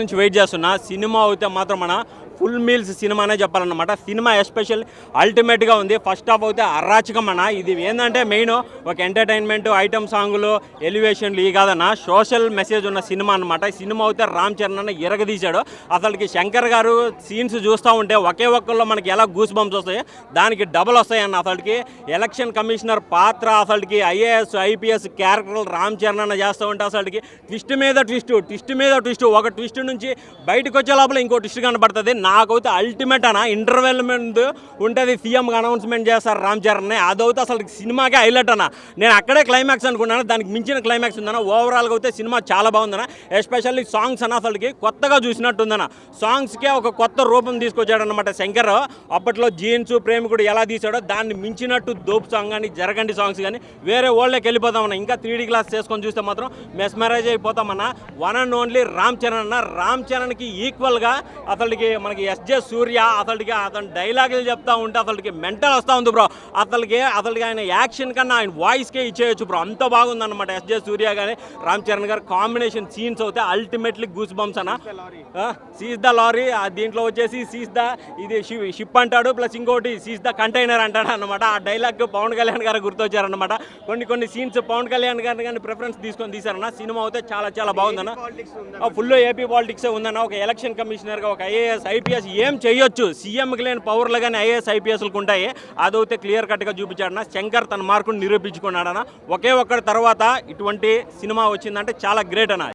నుంచి వెయిట్ చేస్తున్నా సినిమా అయితే మాత్రం మన ఫుల్ మీల్స్ సినిమానే చెప్పాలన్నమాట. సినిమా ఎస్పెషల్ అల్టిమేట్గా ఉంది. ఫస్ట్ హాఫ్ అయితే అరాచకం అన్న. ఇది ఏంటంటే మెయిన్ ఒక ఎంటర్టైన్మెంట్ ఐటమ్ సాంగులు ఎలివేషన్లు ఈ కాదన్న, సోషల్ మెసేజ్ ఉన్న సినిమా అనమాట. ఈ సినిమా అయితే రామ్ చరణ్ అన్న ఎరగదీశాడు. అసలుకి శంకర్ గారు సీన్స్ చూస్తూ ఉంటే ఒకే ఒక్కళ్ళు మనకి ఎలా గూస్ బంప్స్ వస్తాయి, దానికి డబల్ వస్తాయి అన్న. అసలుకి ఎలక్షన్ కమిషనర్ పాత్ర, అసలుకి ఐఏఎస్ ఐపీఎస్ క్యారెక్టర్లు రామ్ చరణ్ అన్న చేస్తూ ఉంటే అసలుకి ట్విస్ట్ మీద ట్విస్ట్ ఒక ట్విస్ట్ నుంచి బయటకు వచ్చే లోపల ఇంకో ట్విస్ట్ కనబడుతుంది. నాకైతే అల్టిమేట్ అన్న. ఇంటర్వెల్ ముందు ఉంటుంది, సీఎంగా అనౌన్స్మెంట్ చేస్తారు రామ్ చరణ్. అదైతే అసలు సినిమాకే హైలైట్ అన్న. నేను అక్కడే క్లైమాక్స్ అనుకున్నాను, దానికి మించిన క్లైమాక్స్ ఉందన్న. ఓవరాల్గా అయితే సినిమా చాలా బాగుందన్న. ఎస్పెషల్లీ సాంగ్స్ అన్న అసలుకి కొత్తగా చూసినట్టుందన్న. సాంగ్స్కే ఒక కొత్త రూపం తీసుకొచ్చాడనమాట శంకర్. అప్పట్లో జీన్స్ ప్రేమికుడు ఎలా తీసాడో దాన్ని మించినట్టు దోపు సాంగ్ కానీ జరగండి సాంగ్స్ కానీ వేరే ఓళ్ళకి వెళ్ళిపోతామన్న. ఇంకా 3D క్లాస్ చేసుకొని చూస్తే మాత్రం మెస్మరైజ్ అయిపోతామన్న. One and only Ram Charan అన్న. రామ్ చరణ్కి ఈక్వల్గా అసలుకి మనకి ఎస్జే సూర్య అసలుకి అతను డైలాగులు చెప్తా ఉంటే అసలుకి మెంటల్ వస్తూ ఉంది బ్రో. అసలుకి ఆయన యాక్షన్ కన్నా ఆయన వాయిస్కే ఇచ్చేయచ్చు బ్రో, అంత బాగుందన్నమాట. ఎస్జే సూర్య కానీ రామ్ చరణ్ గారు కాంబినేషన్ సీన్స్ అయితే అల్టిమేట్లీ గూస్ బంప్స్ అన్న. సీజ్ ద లారీ, దీంట్లో వచ్చేసి సీజ్ ద ఇది షిప్ అంటాడు, ప్లస్ ఇంకోటి సీజ్ ద కంటైనర్ అంటాడు అనమాట. ఆ డైలాగ్ పవన్ కళ్యాణ్ గారు గుర్తొచ్చారనమాట. కొన్ని సీన్స్ పవన్ కళ్యాణ్ గారిని కానీ ప్రిఫరెన్స్ తీసుకొని తీశారన్న. సినిమా అయితే చాలా బాగుందన్న. ఫుల్ ఏపీ పాలిటిక్సే ఉందన్న. ఒక ఎలక్షన్ కమిషనర్గా ఒక ఐఏఎస్ ఐపీఎస్ ఏం చేయొచ్చు, సీఎంకి లేని పవర్లు కానీ ఐఏఎస్ ఐపీఎస్లకు ఉంటాయి. అదైతే క్లియర్ కట్గా చూపించాడన్న. శంకర్ తన మార్కును నిరూపించుకున్నాడన్న. ఒకే ఒక్కడి తర్వాత ఇటువంటి సినిమా వచ్చిందంటే చాలా గ్రేట్ అన్న.